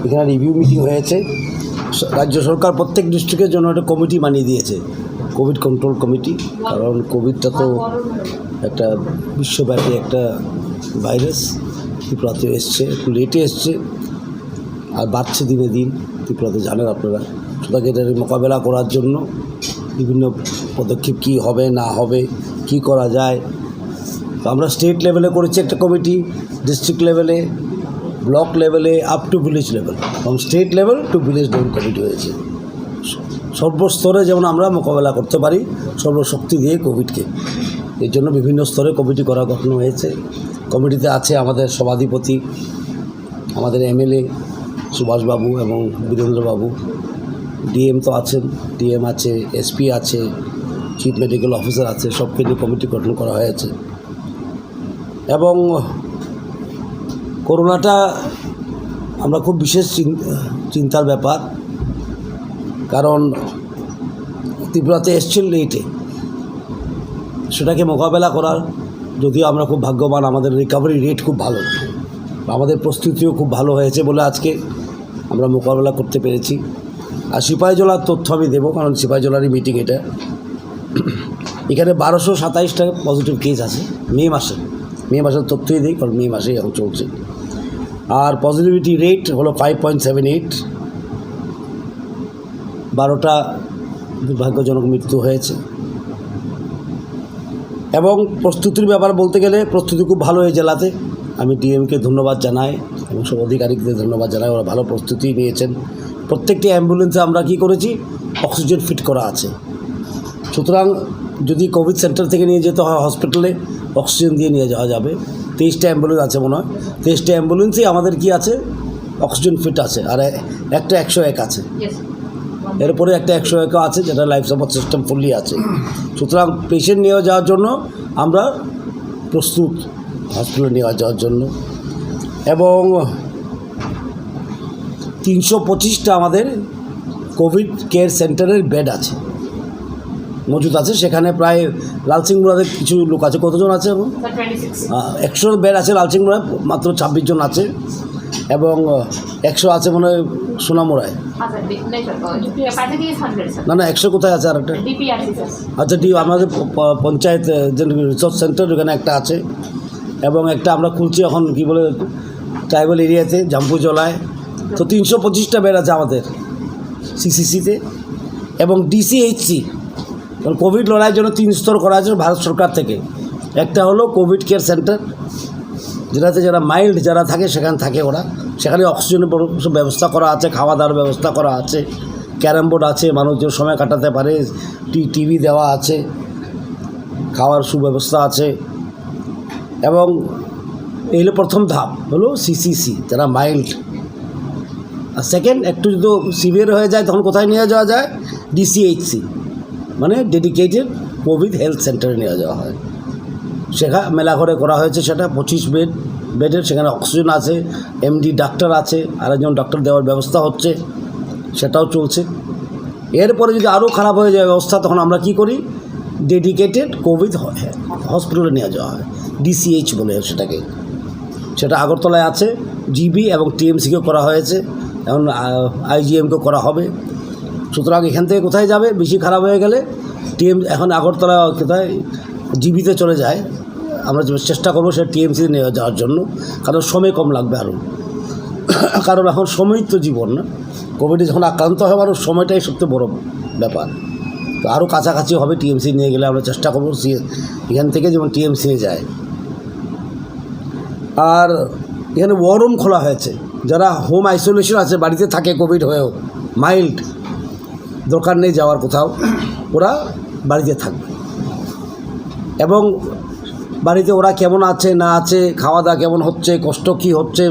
এখানে review meeting হয়েছে। রাজ্য সরকার প্রত্যেক ডিস্ট্রিক্টের জন্য একটা কমিটি বানিয়ে দিয়েছে, কোভিড কন্ট্রোল কমিটি। কারণ কোভিডটা তো একটা বিশ্বব্যাপী একটা ভাইরাস, ত্রিপুরাতে এসছে, একটু লেটে এসছে আর বাড়ছে দিনে দিন। ত্রিপুরাতে জানেন আপনারা, সুতরাং এটার মোকাবেলা করার জন্য বিভিন্ন পদক্ষেপ কী হবে না হবে, কি করা যায়। তো আমরা স্টেট লেভেলে করেছি একটা কমিটি, ডিস্ট্রিক্ট লেভেলে, ব্লক লেভেলে, আপ টু ভিলেজ লেভেল, এবং state level to village level committee হয়েছে। সর্বস্তরে যেমন আমরা মোকাবেলা করতে পারি সর্বশক্তি দিয়ে কোভিডকে, এর জন্য বিভিন্ন স্তরে কমিটি গঠন হয়েছে। কমিটিতে আছে আমাদের সভাধিপতি, আমাদের এমএলএ সুভাষবাবু এবং বীরেন্দ্রবাবু, ডিএম তো আছেন, ডিএম আছে, এসপি আছে, চিফ মেডিকেল অফিসার আছে, সবকে নিয়ে কমিটি গঠন করা হয়েছে। এবং করোনাটা আমরা খুব বিশেষ চিন্তার ব্যাপার, কারণ ত্রিপুরাতে এসছিল লেটে, সেটাকে মোকাবেলা করার যদিও আমরা খুব ভাগ্যবান, আমাদের রিকভারি রেট খুব ভালো, আমাদের প্রস্তুতিও খুব ভালো হয়েছে বলে আজকে আমরা মোকাবেলা করতে পেরেছি। আর সিপাহীজলার তথ্য আমি দেবো, কারণ সিপাহীজলারই মিটিং এটা। এখানে 1227টা পজিটিভ কেস আছে মে মাসের তথ্যই দিই, কারণ মে মাসেই এখন চলছে। আর পজিটিভিটি রেট হলো 5.78, 12টা দুর্ভাগ্যজনক মৃত্যু হয়েছে। এবং প্রস্তুতির ব্যাপার বলতে গেলে প্রস্তুতি খুব ভালো এই জেলাতে। আমি ডিএমকে ধন্যবাদ জানাই এবং সব আধিকারিকদের ধন্যবাদ জানাই, ওরা ভালো প্রস্তুতি নিয়েছেন। প্রত্যেকটি অ্যাম্বুলেন্সে আমরা কি করেছি, অক্সিজেন ফিট করা আছে। সুতরাং যদি কোভিড সেন্টার থেকে নিয়ে যেতে হয় হসপিটালে, অক্সিজেন দিয়ে নিয়ে যাওয়া যাবে। 23টা অ্যাম্বুলেন্স আছে মনে হয়, 23টা অ্যাম্বুলেন্সই আমাদের কি আছে, অক্সিজেন ফিট আছে। আর একটা 101 আছে, এরপরে একটা 101 আছে যেটা লাইফ সাপোর্ট সিস্টেম ফুললি আছে। সুতরাং পেশেন্ট নিয়ে যাওয়ার জন্য আমরা প্রস্তুত, হসপিটালে নিয়ে যাওয়ার জন্য। এবং 325টা আমাদের কোভিড কেয়ার সেন্টারের বেড আছে, মজুদ আছে। সেখানে প্রায় লালসিংমুড়াতে কিছু লোক আছে, কতজন আছে এখন? 100 বেড আছে লালসিংমুড়ায়, মাত্র 26 জন আছে। এবং 100 আছে মনে হয় সোনামুড়ায়। না 100 কোথায় আছে? আর একটা আচ্ছা আমাদের পঞ্চায়েত যে রিসোর্স সেন্টার ওখানে একটা আছে। এবং একটা আমরা খুলছি এখন কি বলে ট্রাইবাল এরিয়াতে, জাম্পুজলায়। তো 325টা বেড আছে আমাদের সিসিসিতে। এবং ডিসিএইচসি, কারণ কোভিড লড়াইয়ের জন্য 3 স্তর করা আছে ভারত সরকার থেকে। একটা হলো কোভিড কেয়ার সেন্টার, যেটাতে যারা মাইল্ড যারা থাকে সেখানে থাকে ওরা, সেখানে অক্সিজেনের ব্যবস্থা করা আছে, খাওয়া দাওয়ার ব্যবস্থা করা আছে, ক্যারাম বোর্ড আছে, মানুষজন সময় কাটাতে পারে, টিভি দেওয়া আছে, খাওয়ার সুব্যবস্থা আছে। এবং এই হলো প্রথম ধাপ, হলো সিসিসি যারা মাইল্ড। আর সেকেন্ড একটু যদি সিভিয়ার হয়ে যায় তখন কোথায় নিয়ে যাওয়া যায়, ডিসিএইচসি মানে ডেডিকেটেড কোভিড হেলথ সেন্টারে নিয়ে যাওয়া হয়। সেখানে মেলা করে করা হয়েছে, সেটা 25 বেডের। সেখানে অক্সিজেন আছে, এমডি ডাক্তার আছে, আরেকজন ডাক্তার দেওয়ার ব্যবস্থা হচ্ছে, সেটাও চলছে। এরপরে যদি আরও খারাপ হয়ে যায় ব্যবস্থা, তখন আমরা কি করি, ডেডিকেটেড কোভিড হসপিটালে নিয়ে যাওয়া হয়, ডিসিএইচ বলে সেটাকে। সেটা আগরতলায় আছে, জিবি এবং টিএমসিকেও করা হয়েছে, এখন আইজিএমকেও করা হবে। সুতরাং এখান থেকে কোথায় যাবে, বেশি খারাপ হয়ে গেলে এখন আগরতলা কোথায় জিবিতে চলে যায়। আমরা চেষ্টা করবো সেটা টিএমসিতে নিয়ে যাওয়ার জন্য, কারণ সময় কম লাগবে আরও। কারণ এখন সময় তো জীবন না, কোভিডে যখন আক্রান্ত হয় মানুষ, সময়টাই সবচেয়ে বড় ব্যাপার। তো আরও কাছাকাছি হবে টিএমসি নিয়ে গেলে আমরা চেষ্টা করবো এখান থেকে যেমন টিএমসি যায়। আর এখানে ওয়ার রুম খোলা হয়েছে, যারা হোম আইসোলেশন আছে, বাড়িতে থাকে কোভিড হয়েও, মাইল্ড, দরকার নেই যাওয়ার কোথাও, ওরা বাড়িতে থাকবে। এবং বাড়িতে ওরা কেমন আছে না আছে, খাওয়া দাওয়া কেমন হচ্ছে, কষ্ট কী হচ্ছে,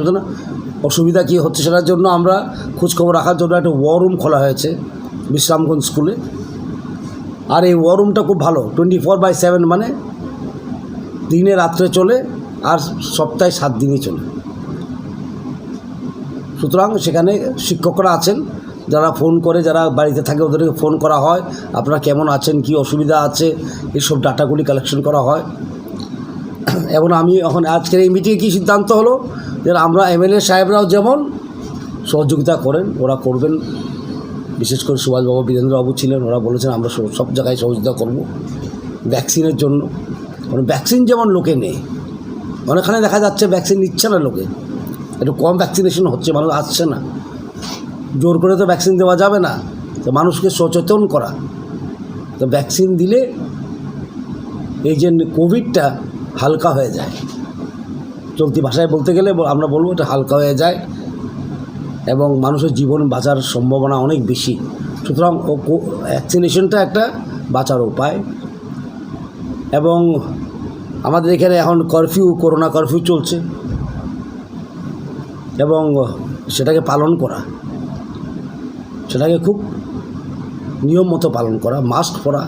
অসুবিধা কী হচ্ছে, সেটার জন্য আমরা খোঁজখবর রাখার জন্য একটা ওয়ার রুম খোলা হয়েছে বিশ্রামগঞ্জ স্কুলে। আর এই ওয়ার রুমটা খুব ভালো, 24/7, মানে দিনে রাত্রে চলে, আর সপ্তাহে 7 দিনই চলে। সুতরাং সেখানে শিক্ষকরা আছেন, যারা ফোন করে, যারা বাড়িতে থাকে ওদেরকে ফোন করা হয়, আপনারা কেমন আছেন, কি অসুবিধা আছে, এইসব ডাটাগুলি কালেকশন করা হয়। এবং আমি এখন আজকের এই মিটিংয়ে কী সিদ্ধান্ত হলো, যে আমরা এমএলএ সাহেবরাও যেমন সহযোগিতা করেন, ওরা করবেন। বিশেষ করে সুভাষবাবু, বীরেন্দ্রবাবু ছিলেন, ওরা বলেছেন আমরা সব জায়গায় সহযোগিতা করব ভ্যাকসিনের জন্য। কারণ ভ্যাকসিন যেমন লোকে নেই, অনেকখানে দেখা যাচ্ছে ভ্যাকসিন নিচ্ছে না লোকে, একটু কম ভ্যাকসিনেশন হচ্ছে, মানুষ আসছে না। জোর করে তো ভ্যাকসিন দেওয়া যাবে না, তো মানুষকে সচেতন করা। তো ভ্যাকসিন দিলে এই যে কোভিডটা হালকা হয়ে যায়, চলতি ভাষায় বলতে গেলে আমরা বলবো এটা হালকা হয়ে যায় এবং মানুষের জীবন বাঁচার সম্ভাবনা অনেক বেশি। সুতরাং ভ্যাকসিনেশনটা একটা বাঁচার উপায়। এবং আমাদের এখানে এখন করোনা কারফিউ চলছে এবং সেটাকে পালন করা, সেটাকে খুব নিয়ম মতো পালন করা, মাস্ক পরা।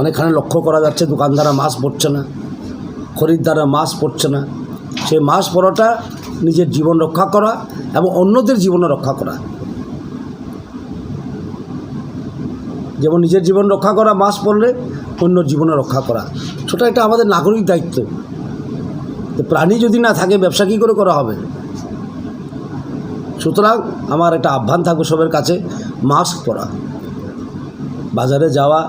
অনেকখানে লক্ষ্য করা যাচ্ছে দোকানদাররা মাস্ক পরছে না, খরিদ্দাররা মাস্ক পরছে না। সেই মাস্ক পরাটা নিজের জীবন রক্ষা করা এবং অন্যদের জীবন রক্ষা করা। যেমন নিজের জীবন রক্ষা করা মাস্ক পরলে অন্য জীবনে রক্ষা করা, সেটা একটা আমাদের নাগরিক দায়িত্ব। তো প্রাণী যদি না থাকে ব্যবসা কী করে করা হবে? সুতরাং আমার একটা আহ্বান থাকবে সবার কাছে, মাস্ক পরা। বাজারে যাওয়া,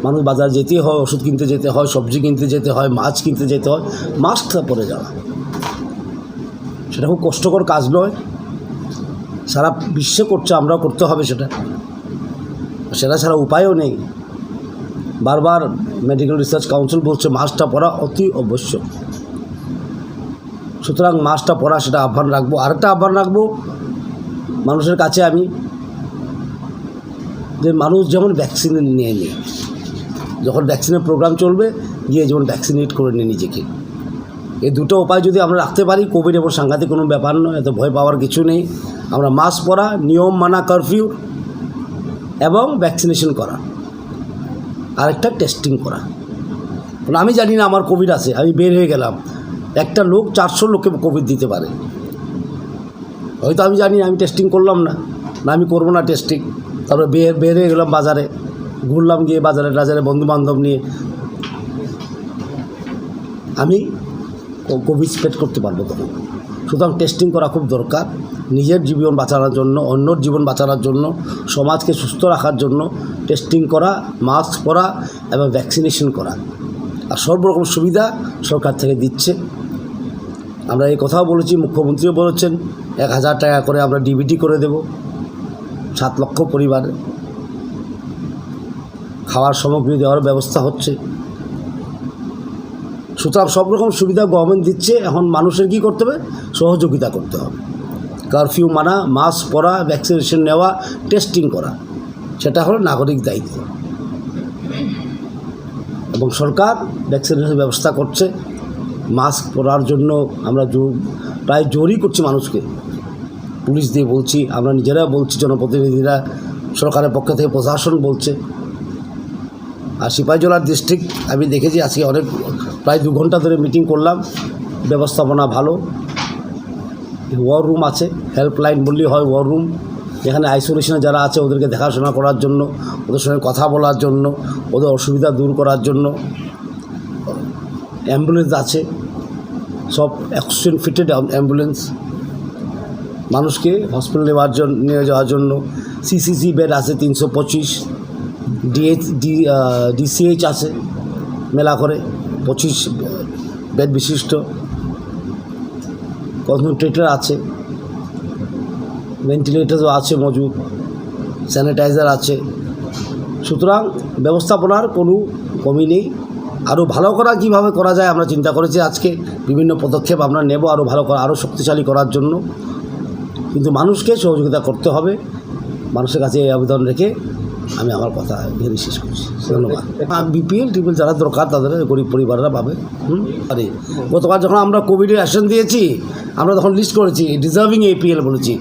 মানুষ বাজার যেতে হয়, ওষুধ কিনতে যেতে হয়, সবজি কিনতে যেতে হয়, মাছ কিনতে যেতে হয়, মাস্কটা পরে যাওয়া। সেটা খুব কষ্টকর কাজ নয়, সারা বিশ্বে করছে, আমরাও করতে হবে সেটা ছাড়া উপায়ও নেই। বারবার মেডিকেল রিসার্চ কাউন্সিল বলছে মাস্কটা পরা অতি আবশ্যক। সুতরাং মাস্কটা পরা সেটা আহ্বান রাখবো। আরেকটা আহ্বান রাখবো মানুষের কাছে আমি, যে মানুষ যেমন ভ্যাকসিন নিয়ে নিই, যখন ভ্যাকসিনের প্রোগ্রাম চলবে গিয়ে যেমন ভ্যাকসিনেট করে নিয়ে নিজেকে। এই দুটো উপায় যদি আমরা রাখতে পারি, কোভিড এবং সাংঘাতিক কোনো ব্যাপার নয়, এত ভয় পাওয়ার কিছু নেই। আমরা মাস্ক পরা, নিয়ম মানা, কারফিউ এবং ভ্যাকসিনেশন করা, আরেকটা টেস্টিং করা। কারণ আমি জানি না আমার কোভিড আছে, আমি বের হয়ে গেলাম, একটা লোক 400 লোককে কোভিড দিতে পারে। হয়তো আমি জানি আমি টেস্টিং করলাম না, আমি করবো না টেস্টিং, তারপরে বের হয়ে গেলাম বাজারে, ঘুরলাম, গিয়ে বাজারে বন্ধুবান্ধব নিয়ে আমি কোভিড স্প্রেড করতে পারবো তখন। সুতরাং টেস্টিং করা খুব দরকার, নিজের জীবন বাঁচানোর জন্য, অন্যর জীবন বাঁচানোর জন্য, সমাজকে সুস্থ রাখার জন্য টেস্টিং করা, মাস্ক পরা এবং ভ্যাকসিনেশন করা। আর সর্বরকম সুবিধা সরকার থেকে দিচ্ছে। আমরা এই কথাও বলেছি, মুখ্যমন্ত্রীও বলেছেন 1000 টাকা করে আমরা ডিবিটি করে দেব 7 লক্ষ পরিবারে। খাওয়ার সামগ্রী দেওয়ার ব্যবস্থা হচ্ছে। সুতরাং সব রকম সুবিধা গভর্নমেন্ট দিচ্ছে। এখন মানুষের কী করতে হবে? সহযোগিতা করতে হবে। কারফিউ মানা, মাস্ক পরা, ভ্যাকসিনেশন নেওয়া, টেস্টিং করা, সেটা হলো নাগরিক দায়িত্ব। এবং সরকার ভ্যাকসিনেশন ব্যবস্থা করছে। মাস্ক পরার জন্য আমরা প্রায় জোরই করছি মানুষকে, পুলিশ দিয়ে বলছি, আমরা নিজেরা বলছি, জনপ্রতিনিধিরা, সরকারের পক্ষ থেকে প্রশাসন বলছে। আর সিপাহীজলার ডিস্ট্রিক্ট আমি দেখেছি আজকে প্রায় 2 ঘন্টা ধরে মিটিং করলাম, ব্যবস্থাপনা ভালো। ওয়ার রুম আছে, হেল্পলাইন বললেই হয়, ওয়ার রুম, যেখানে আইসোলেশনে যারা আছে ওদেরকে দেখাশোনা করার জন্য, ওদের সঙ্গে কথা বলার জন্য, ওদের অসুবিধা দূর করার জন্য। অ্যাম্বুলেন্স আছে, সব অক্সিজেন ফিটেড অ্যাম্বুলেন্স, মানুষকে হসপিটালে নিয়ে যাওয়ার জন্য। সিসিসি বেড আছে 325, ডিসিএইচ আছে মেলা করে 25 বেড বিশিষ্ট, কনসেন্ট্রেটর আছে, ভেন্টিলেটরও আছে মজুদ, স্যানিটাইজার আছে। সুতরাং ব্যবস্থাপনার কোনো কমি নেই। আরও ভালো করা কীভাবে করা যায় আমরা চিন্তা করেছি আজকে, বিভিন্ন পদক্ষেপ আমরা নেব আরও ভালো করা, আরও শক্তিশালী করার জন্য। কিন্তু মানুষকে সহযোগিতা করতে হবে। মানুষের কাছে এই আবেদন রেখে আমি আমার কথা এখানে শেষ করছি। ধন্যবাদ। বিপিএল টিপিএল যারা দরকার তাদের গরিব পরিবাররা পাবে। আরে গতকাল যখন আমরা কোভিডের অ্যাকশন দিয়েছি, আমরা তখন লিস্ট করেছি ডিজার্ভিং এপিএল বলেছি,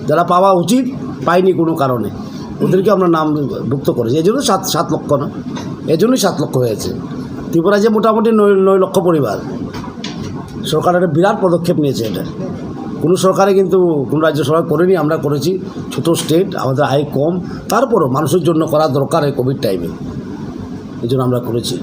যারা পাওয়া উচিত পায়নি কোনো কারণে, ওদেরকে আমরা নামভুক্ত করেছি। এই জন্য 7 লক্ষ না, এই জন্যই 7 লক্ষ হয়েছে। ত্রিপুরা যে মোটামুটি 9 লক্ষ পরিবার, সরকার একটা বিরাট পদক্ষেপ নিয়েছে। এটা কোনো সরকারে কিন্তু কোনো রাজ্য সরকার করেনি, আমরা করেছি। ছোটো স্টেট, আমাদের আয় কম, তারপরও মানুষের জন্য করা দরকার এই কোভিড টাইমে, এই জন্য আমরা করেছি।